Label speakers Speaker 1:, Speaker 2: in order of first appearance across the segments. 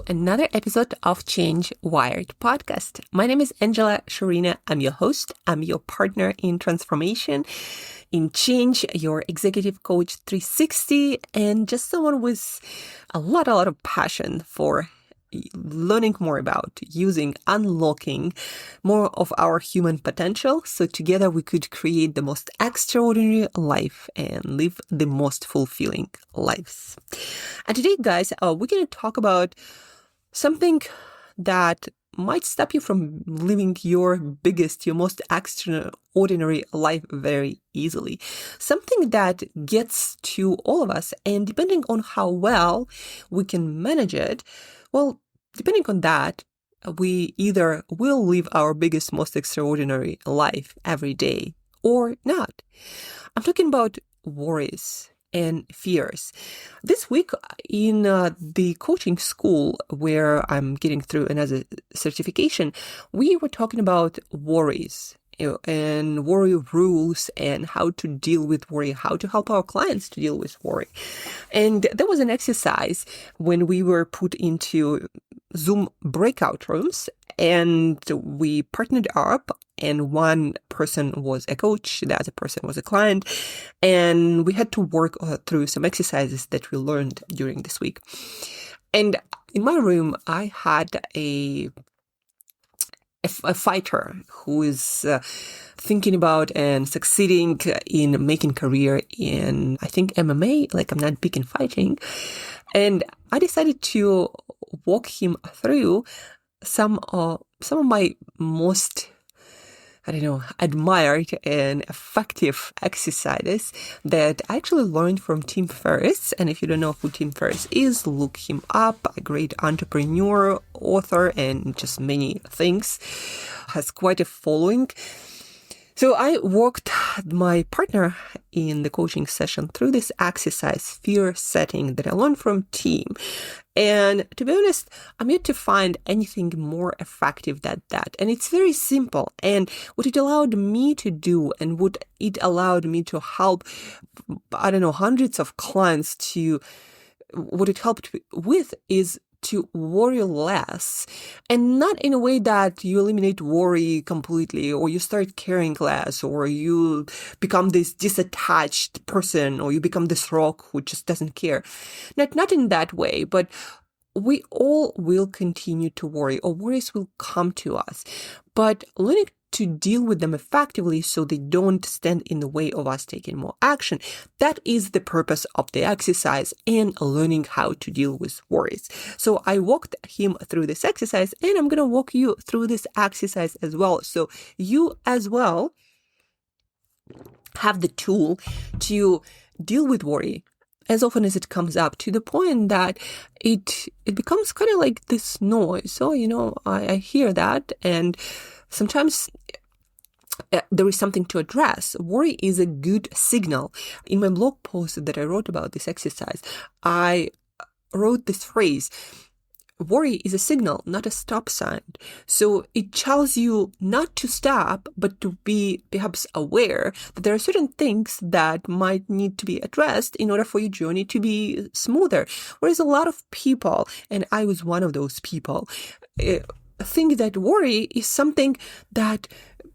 Speaker 1: another episode of Change Wired podcast. My name is Shurina. I'm your host. I'm your partner in transformation, in change, your executive coach 360, and just someone with a lot of passion for learning more about unlocking more of our human potential, so together we could create the most extraordinary life and live the most fulfilling lives. And today, guys, we're going to talk about something that might stop you from living your most extraordinary life very easily. Something that gets to all of us, and depending on how well we can manage it, well, depending on that, we either will live our biggest, most extraordinary life every day or not. I'm talking about worries and fears. This week in the coaching school where I'm getting through another certification, we were talking about worries and worry rules and how to deal with worry, how to help our clients to deal with worry. And there was an exercise when we were put into Zoom breakout rooms, and we partnered up, and one person was a coach, the other person was a client, and we had to work through some exercises that we learned during this week. And in my room, I had a fighter who is thinking about and succeeding in making career in, I think, MMA. Like, I'm not big in fighting. And I decided to walk him through some of my most, admired and effective exercises that I actually learned from Tim Ferriss. And if you don't know who Tim Ferriss is, look him up. A great entrepreneur, author, and just many things. Has quite a following. So I walked my partner in the coaching session through this exercise, fear setting, that I learned from Tim. And to be honest, I'm yet to find anything more effective than that. And it's very simple. And what it allowed me to do, and what it allowed me to help, hundreds of clients to, what it helped with is to worry less, and not in a way that you eliminate worry completely, or you start caring less, or you become this disattached person, or you become this rock who just doesn't care. Not in that way, but we all will continue to worry, or worries will come to us. But learning to deal with them effectively so they don't stand in the way of us taking more action. That is the purpose of the exercise, and learning how to deal with worries. So I walked him through this exercise, and I'm going to walk you through this exercise as well. So you as well have the tool to deal with worry as often as it comes up, to the point that it becomes kind of like this noise. So, I hear that, and sometimes there is something to address. Worry is a good signal. In my blog post that I wrote about this exercise, I wrote this phrase: worry is a signal, not a stop sign. So it tells you not to stop, but to be perhaps aware that there are certain things that might need to be addressed in order for your journey to be smoother. Whereas a lot of people, and I was one of those people, think that worry is something that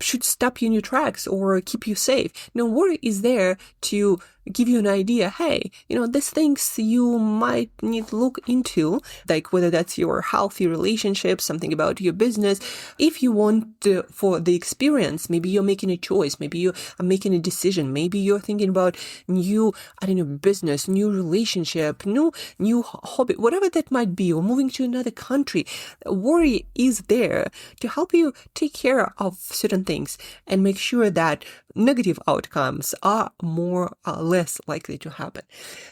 Speaker 1: should stop you in your tracks or keep you safe. Worry is there to give you an idea. Hey, these things you might need to look into, like whether that's your healthy relationship, something about your business. If you want for the experience, maybe you're making a choice, maybe you are making a decision, maybe you're thinking about new, business, new relationship, new hobby, whatever that might be, or moving to another country. Worry is there to help you take care of certain things and make sure that negative outcomes are more or less likely to happen.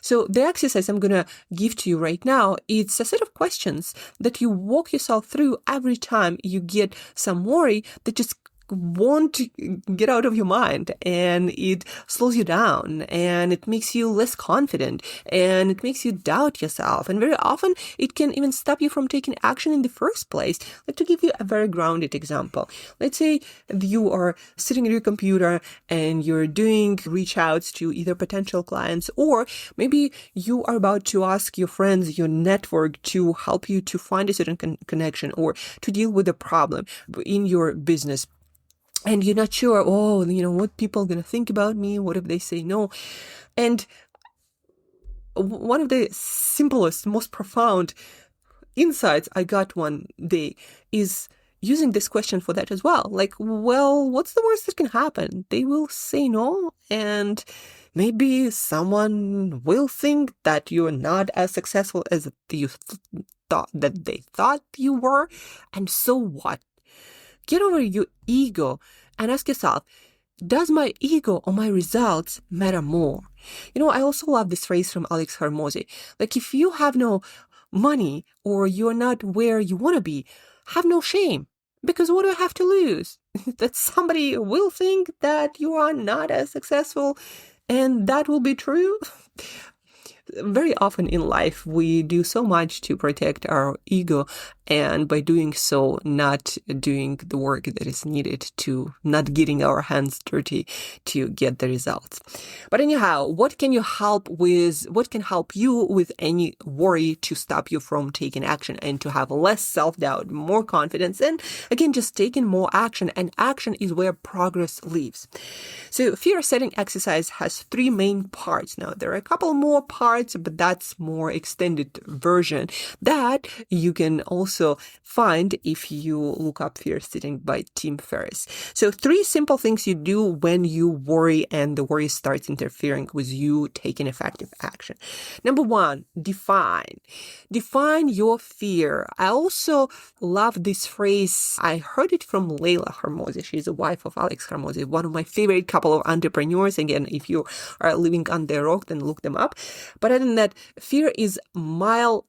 Speaker 1: So the exercise I'm going to give to you right now, it's a set of questions that you walk yourself through every time you get some worry that just won't get out of your mind, and it slows you down, and it makes you less confident, and it makes you doubt yourself. And very often it can even stop you from taking action in the first place. Like, to give you a very grounded example, let's say you are sitting at your computer and you're doing reach outs to either potential clients, or maybe you are about to ask your friends, your network, to help you to find a certain connection or to deal with a problem in your business. And you're not sure, what people are going to think about me? What if they say no? And one of the simplest, most profound insights I got one day is using this question for that as well. Like, well, what's the worst that can happen? They will say no, and maybe someone will think that you're not as successful as you thought that they thought you were. And so what? Get over your ego and ask yourself, does my ego or my results matter more? I also love this phrase from Alex Hormozy. Like, if you have no money or you're not where you want to be, have no shame. Because what do I have to lose? That somebody will think that you are not as successful, and that will be true. Very often in life, we do so much to protect our ego, and by doing so, not doing the work that is needed, to not getting our hands dirty to get the results. But anyhow, what can help you with any worry to stop you from taking action and to have less self-doubt, more confidence, and again, just taking more action? And action is where progress lives. So fear setting exercise has 3 main parts. Now, there are a couple more parts, but that's more extended version that you can also find if you look up Fear Setting by Tim Ferriss. So 3 simple things you do when you worry and the worry starts interfering with you taking effective action. Number 1, define. Define your fear. I also love this phrase. I heard it from Layla Hormozy. She's the wife of Alex Hormozy, one of my favorite couple of entrepreneurs. Again, if you are living under a rock, then look them up. But other than that, fear is mile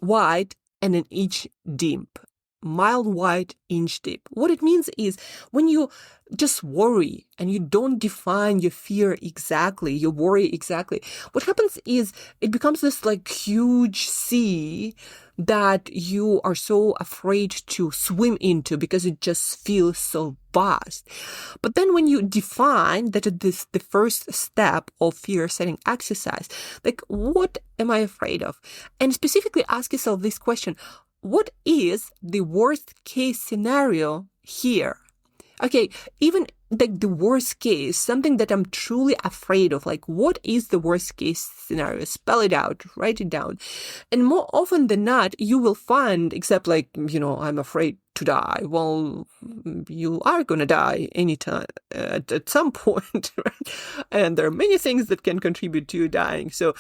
Speaker 1: wide and an inch deep. Mile wide, inch deep. What it means is when you just worry and you don't define your fear exactly, your worry exactly, what happens is it becomes this like huge sea that you are so afraid to swim into because it just feels so vast. But then when you define that this the first step of fear setting exercise, like, what am I afraid of? And specifically ask yourself this question: what is the worst case scenario here? Okay, even like the worst case, something that I'm truly afraid of, like, what is the worst case scenario? Spell it out, write it down. And more often than not, you will find, except like, I'm afraid to die. Well, you are going to die anytime at some point, right? And there are many things that can contribute to you dying. So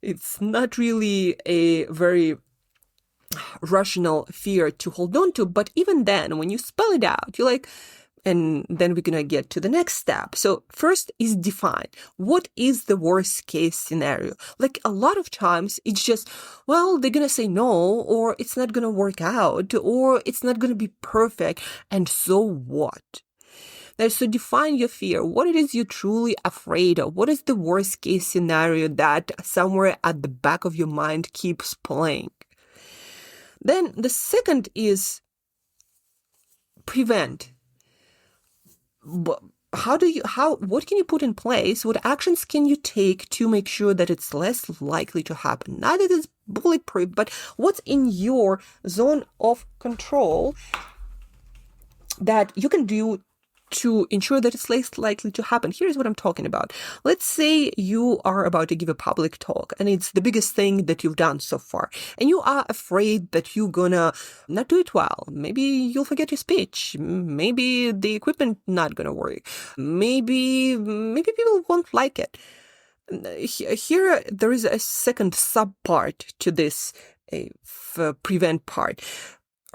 Speaker 1: it's not really a very rational fear to hold on to. But even then, when you spell it out, you're like, and then we're going to get to the next step. So first is define. What is the worst case scenario? Like, a lot of times it's just, well, they're going to say no, or it's not going to work out, or it's not going to be perfect. And so what? Now, so define your fear. What it is you're truly afraid of. What is the worst case scenario that somewhere at the back of your mind keeps playing? Then the second is prevent. What can you put in place? What actions can you take to make sure that it's less likely to happen? Not that it's bulletproof, but what's in your zone of control that you can do to ensure that it's less likely to happen? Here's what I'm talking about. Let's say you are about to give a public talk and it's the biggest thing that you've done so far. And you are afraid that you're gonna not do it well. Maybe you'll forget your speech. Maybe the equipment not gonna work. Maybe people won't like it. Here, there is a second sub-part to this prevent part.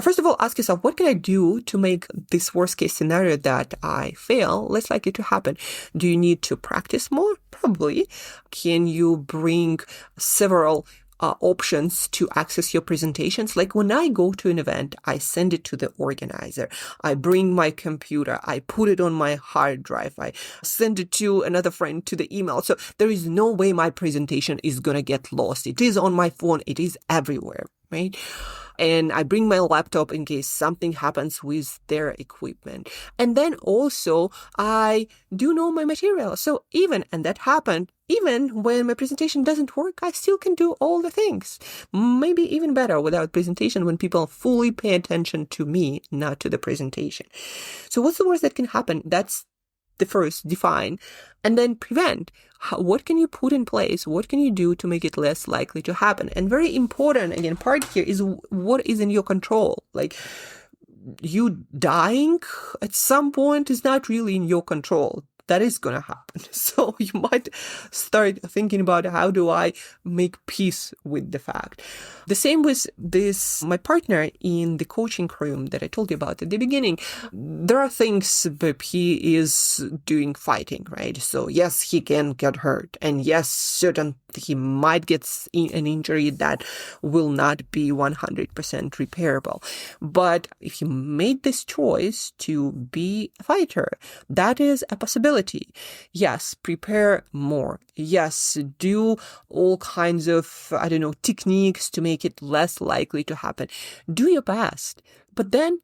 Speaker 1: First of all, ask yourself, what can I do to make this worst case scenario that I fail less likely to happen? Do you need to practice more? Probably. Can you bring several options to access your presentations. Like when I go to an event, I send it to the organizer. I bring my computer. I put it on my hard drive. I send it to another friend to the email. So there is no way my presentation is going to get lost. It is on my phone. It is everywhere, right? And I bring my laptop in case something happens with their equipment. And then also I do know my material. So and that happened, even when my presentation doesn't work, I still can do all the things. Maybe even better without presentation when people fully pay attention to me, not to the presentation. So what's the worst that can happen? That's the first, define, and then prevent. What can you put in place? What can you do to make it less likely to happen? And very important, again, part here is what is in your control. Like you dying at some point is not really in your control. That is going to happen. So you might start thinking about how do I make peace with the fact. The same with my partner in the coaching room that I told you about at the beginning. There are things that he is doing fighting, right? So yes, he can get hurt. And yes, he might get an injury that will not be 100% repairable. But if he made this choice to be a fighter, that is a possibility. Yes, prepare more. Yes, do all kinds of, techniques to make it less likely to happen. Do your best, but then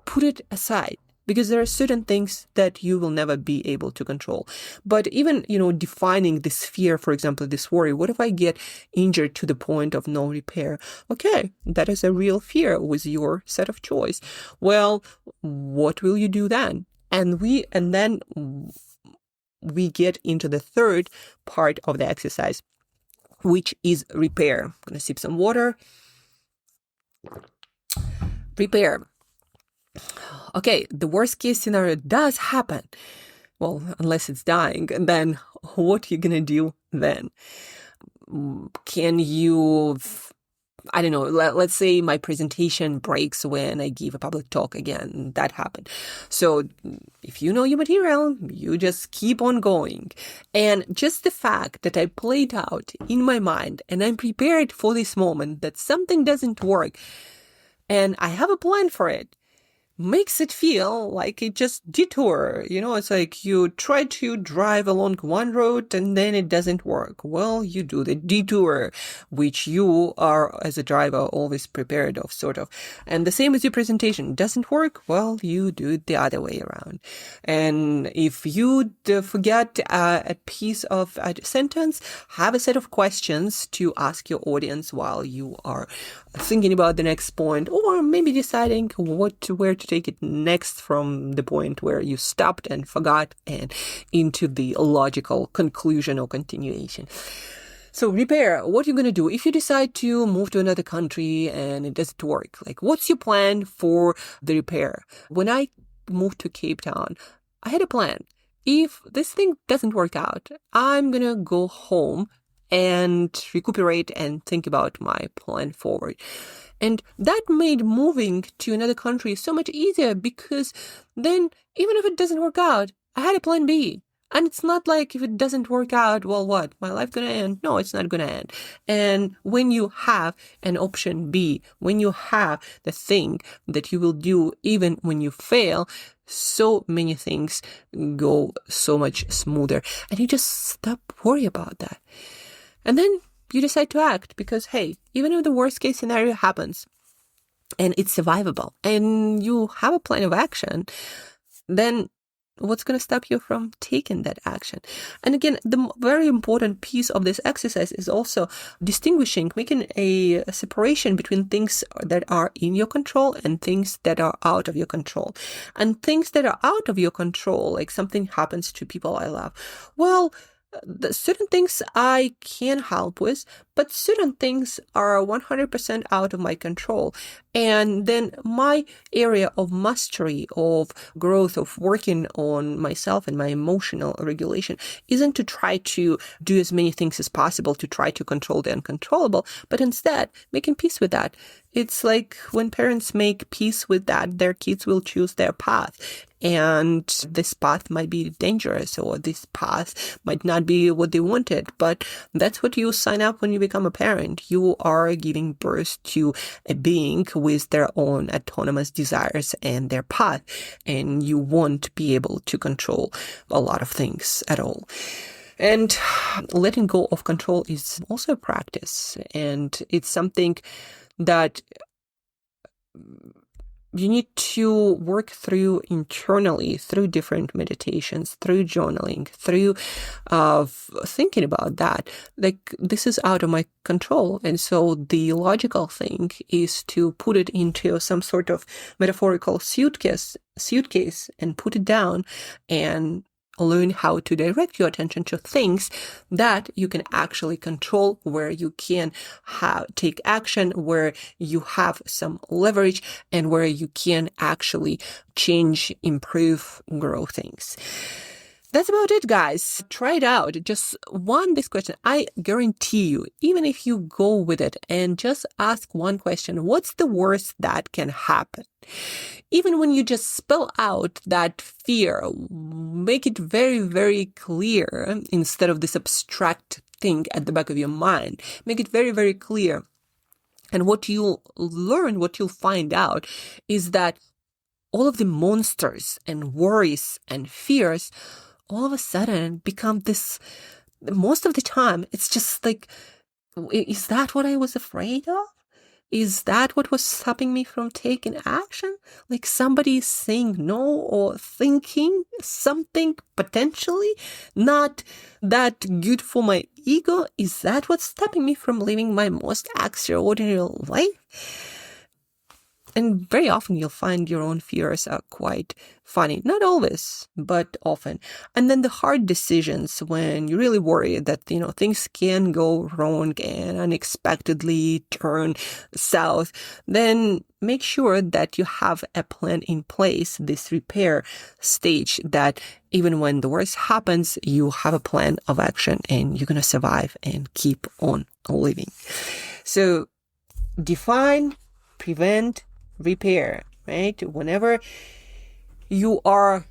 Speaker 1: put it aside. Because there are certain things that you will never be able to control. But even, defining this fear, for example, this worry, what if I get injured to the point of no repair? Okay, that is a real fear with your set of choice. Well, what will you do then? And then we get into the third part of the exercise, which is repair. I'm going to sip some water. Repair. Okay, the worst case scenario does happen. Well, unless it's dying. And then what are you going to do then? Can you, let's say my presentation breaks when I give a public talk again. That happened. So if you know your material, you just keep on going. And just the fact that I played out in my mind and I'm prepared for this moment that something doesn't work and I have a plan for it, makes it feel like it just detour. It's like you try to drive along one road and then it doesn't work. Well, you do the detour, which you are, as a driver, always prepared of, sort of. And the same with your presentation. Doesn't work? Well, you do it the other way around. And if you forget a piece of a sentence, have a set of questions to ask your audience while you are thinking about the next point, or maybe deciding where to take it next from the point where you stopped and forgot and into the logical conclusion or continuation. So repair, what you're going to do if you decide to move to another country and it doesn't work. Like, what's your plan for the repair? When I moved to Cape Town, I had a plan. If this thing doesn't work out, I'm going to go home and recuperate and think about my plan forward. And that made moving to another country so much easier because then even if it doesn't work out, I had a plan B. And it's not like if it doesn't work out, well, what? My life gonna end? No, it's not gonna end. And when you have an option B, when you have the thing that you will do even when you fail, so many things go so much smoother. And you just stop worrying about that. And then you decide to act because, hey, even if the worst case scenario happens and it's survivable and you have a plan of action, then what's going to stop you from taking that action? And again, the very important piece of this exercise is also making a separation between things that are in your control and things that are out of your control. And things that are out of your control, like something happens to people I love. Well, certain things I can help with, but certain things are 100% out of my control. And then my area of mastery, of growth, of working on myself and my emotional regulation isn't to try to do as many things as possible to try to control the uncontrollable, but instead making peace with that. It's like when parents make peace with that, their kids will choose their path. And this path might be dangerous or this path might not be what they wanted, but that's what you sign up when you become a parent, you are giving birth to a being with their own autonomous desires and their path, and you won't be able to control a lot of things at all. And letting go of control is also a practice, and it's something that you need to work through internally, through different meditations, through journaling, through thinking about that. Like, this is out of my control. And so the logical thing is to put it into some sort of metaphorical suitcase and put it down and learn how to direct your attention to things that you can actually control, where you can take action, where you have some leverage, and where you can actually change, improve, grow things. That's about it, guys. Try it out. Just this question. I guarantee you, even if you go with it and just ask one question, what's the worst that can happen? Even when you just spell out that fear, make it very, very clear instead of this abstract thing at the back of your mind. Make it very, very clear. And what you'll learn, what you'll find out is that all of the monsters and worries and fears all of a sudden become this, most of the time, it's just like, is that what I was afraid of? Is that what was stopping me from taking action? Like somebody is saying no or thinking something potentially not that good for my ego? Is that what's stopping me from living my most extraordinary life? And very often you'll find your own fears are quite funny. Not always, but often. And then the hard decisions when you really worry that, things can go wrong and unexpectedly turn south, then make sure that you have a plan in place, this repair stage, that even when the worst happens, you have a plan of action and you're going to survive and keep on living. So define, prevent, repair, right? Whenever you are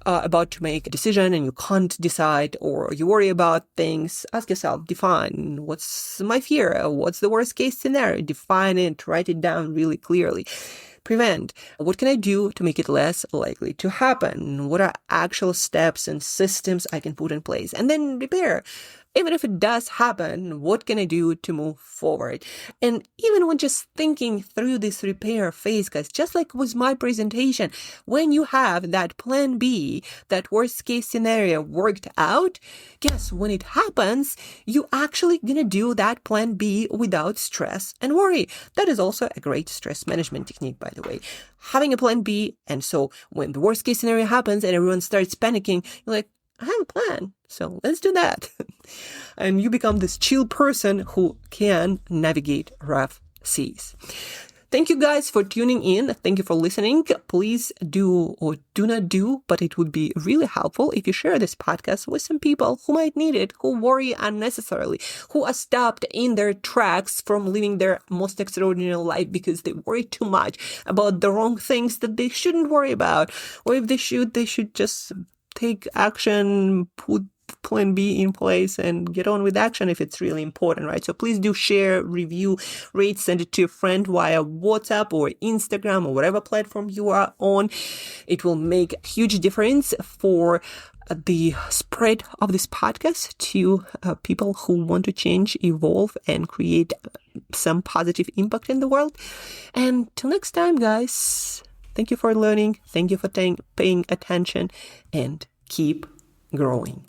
Speaker 1: about to make a decision and you can't decide, or you worry about things, ask yourself, define, what's my fear? What's the worst case scenario? Define it, write it down really clearly. Prevent, what can I do to make it less likely to happen? What are actual steps and systems I can put in place? And then repair. Even if it does happen, what can I do to move forward? And even when just thinking through this repair phase, guys, just like with my presentation, when you have that plan B, that worst case scenario worked out, guess when it happens, you actually gonna do that plan B without stress and worry. That is also a great stress management technique, by the way. Having a plan B, and so when the worst case scenario happens and everyone starts panicking, you're like, I have a plan, so let's do that. And you become this chill person who can navigate rough seas. Thank you guys for tuning in. Thank you for listening. Please do or do not do, but it would be really helpful if you share this podcast with some people who might need it, who worry unnecessarily, who are stopped in their tracks from living their most extraordinary life because they worry too much about the wrong things that they shouldn't worry about. Or if they should just take action, put plan B in place and get on with action if it's really important, right? So please do share, review, rate, send it to your friend via WhatsApp or Instagram or whatever platform you are on. It will make a huge difference for the spread of this podcast to people who want to change, evolve, and create some positive impact in the world. And till next time, guys, thank you for learning. Thank you for paying attention, and keep growing.